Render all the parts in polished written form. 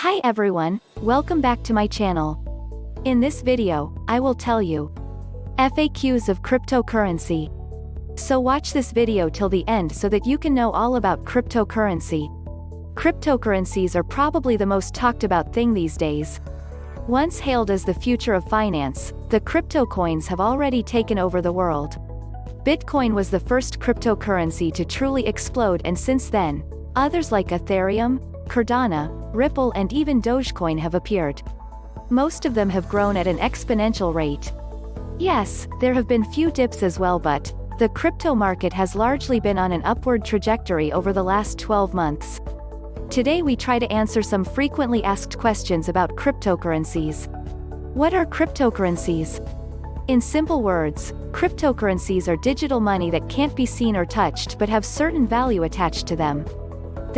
Hi everyone, welcome back to my channel. In this video, I will tell you FAQs of cryptocurrency. So watch this video till the end so that you can know all about cryptocurrency. Cryptocurrencies are probably the most talked about thing these days. Once hailed as the future of finance, the crypto coins have already taken over the world. Bitcoin was the first cryptocurrency to truly explode, and since then, others like Ethereum, Cardano, Ripple and even Dogecoin have appeared. Most of them have grown at an exponential rate. Yes, there have been few dips as well, but the crypto market has largely been on an upward trajectory over the last 12 months. Today we try to answer some frequently asked questions about cryptocurrencies. What are cryptocurrencies? In simple words, cryptocurrencies are digital money that can't be seen or touched but have certain value attached to them.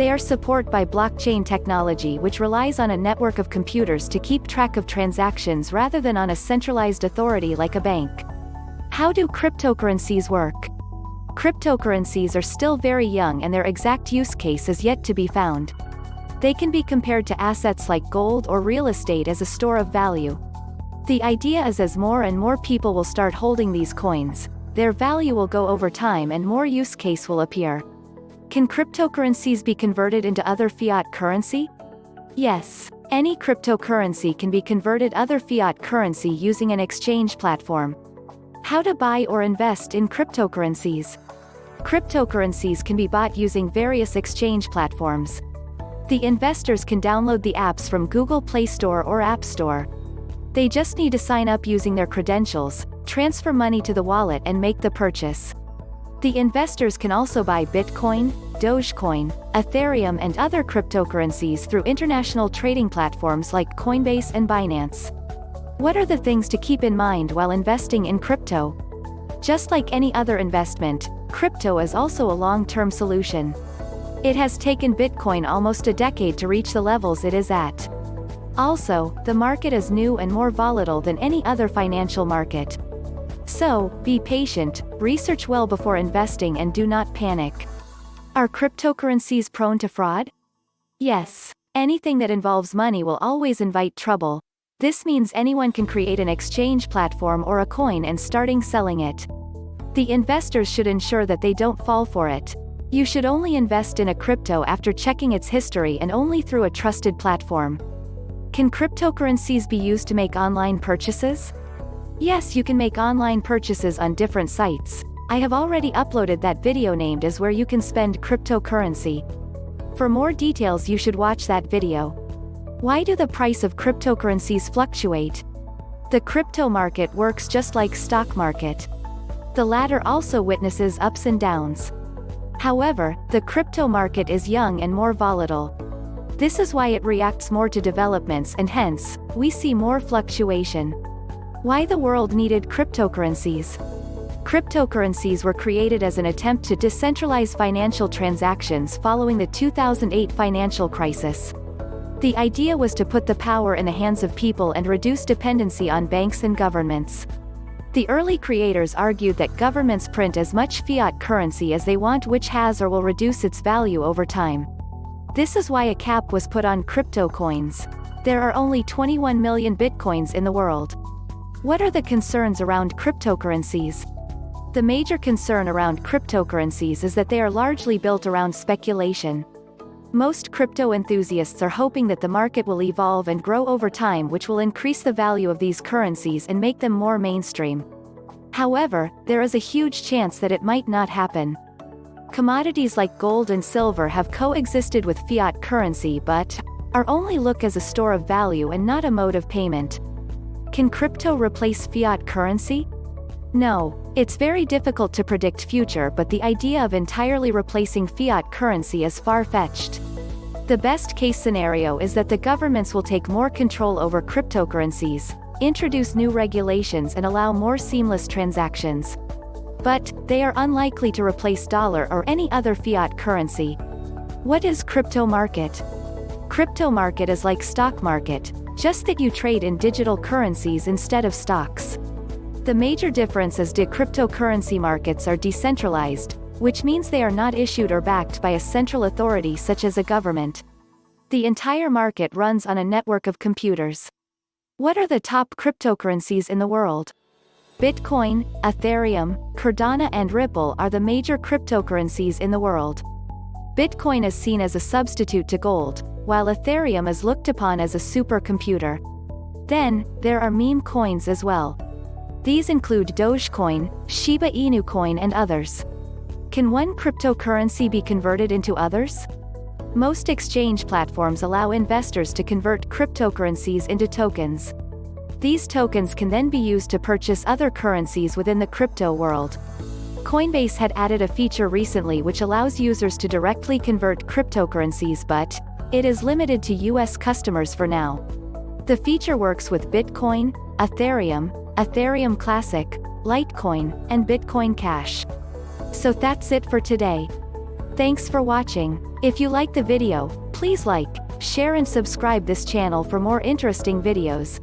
They are supported by blockchain technology, which relies on a network of computers to keep track of transactions rather than on a centralized authority like a bank. How do cryptocurrencies work? Cryptocurrencies are still very young and their exact use case is yet to be found. They can be compared to assets like gold or real estate as a store of value. The idea is as more and more people will start holding these coins, their value will go over time and more use case will appear. Can cryptocurrencies be converted into other fiat currency? Yes, any cryptocurrency can be converted other fiat currency using an exchange platform. How to buy or invest in cryptocurrencies? Cryptocurrencies can be bought using various exchange platforms. The investors can download the apps from Google Play Store or App Store. They just need to sign up using their credentials, transfer money to the wallet and make the purchase. The investors can also buy Bitcoin, Dogecoin, Ethereum and other cryptocurrencies through international trading platforms like Coinbase and Binance. What are the things to keep in mind while investing in crypto? Just like any other investment, crypto is also a long-term solution. It has taken Bitcoin almost a decade to reach the levels it is at. Also, the market is new and more volatile than any other financial market. So, be patient, research well before investing and do not panic. Are cryptocurrencies prone to fraud? Yes. Anything that involves money will always invite trouble. This means anyone can create an exchange platform or a coin and starting selling it. The investors should ensure that they don't fall for it. You should only invest in a crypto after checking its history and only through a trusted platform. Can cryptocurrencies be used to make online purchases? Yes, you can make online purchases on different sites. I have already uploaded that video named as where you can spend cryptocurrency. For more details you should watch that video. Why do the price of cryptocurrencies fluctuate? The crypto market works just like stock market. The latter also witnesses ups and downs. However, the crypto market is young and more volatile. This is why it reacts more to developments and hence, we see more fluctuation. Why the world needed cryptocurrencies? Cryptocurrencies were created as an attempt to decentralize financial transactions following the 2008 financial crisis. The idea was to put the power in the hands of people and reduce dependency on banks and governments. The early creators argued that governments print as much fiat currency as they want, which has or will reduce its value over time. This is why a cap was put on crypto coins. There are only 21 million bitcoins in the world. What are the concerns around cryptocurrencies? The major concern around cryptocurrencies is that they are largely built around speculation. Most crypto enthusiasts are hoping that the market will evolve and grow over time, which will increase the value of these currencies and make them more mainstream. However, there is a huge chance that it might not happen. Commodities like gold and silver have coexisted with fiat currency but are only looked as a store of value and not a mode of payment. Can crypto replace fiat currency? No. It's very difficult to predict future, but the idea of entirely replacing fiat currency is far-fetched. The best case scenario is that the governments will take more control over cryptocurrencies, introduce new regulations and allow more seamless transactions. But they are unlikely to replace dollar or any other fiat currency. What is crypto market? Crypto market is like stock market, just that you trade in digital currencies instead of stocks. The major difference is that cryptocurrency markets are decentralized, which means they are not issued or backed by a central authority such as a government. The entire market runs on a network of computers. What are the top cryptocurrencies in the world? Bitcoin, Ethereum, Cardano and Ripple are the major cryptocurrencies in the world. Bitcoin is seen as a substitute to gold, while Ethereum is looked upon as a supercomputer. Then, there are meme coins as well. These include Dogecoin, Shiba Inu coin and others. Can one cryptocurrency be converted into others? Most exchange platforms allow investors to convert cryptocurrencies into tokens. These tokens can then be used to purchase other currencies within the crypto world. Coinbase had added a feature recently which allows users to directly convert cryptocurrencies, but it is limited to US customers for now. The feature works with Bitcoin, Ethereum, Ethereum Classic, Litecoin, and Bitcoin Cash. So that's it for today. Thanks for watching. If you like the video, please like, share and subscribe this channel for more interesting videos.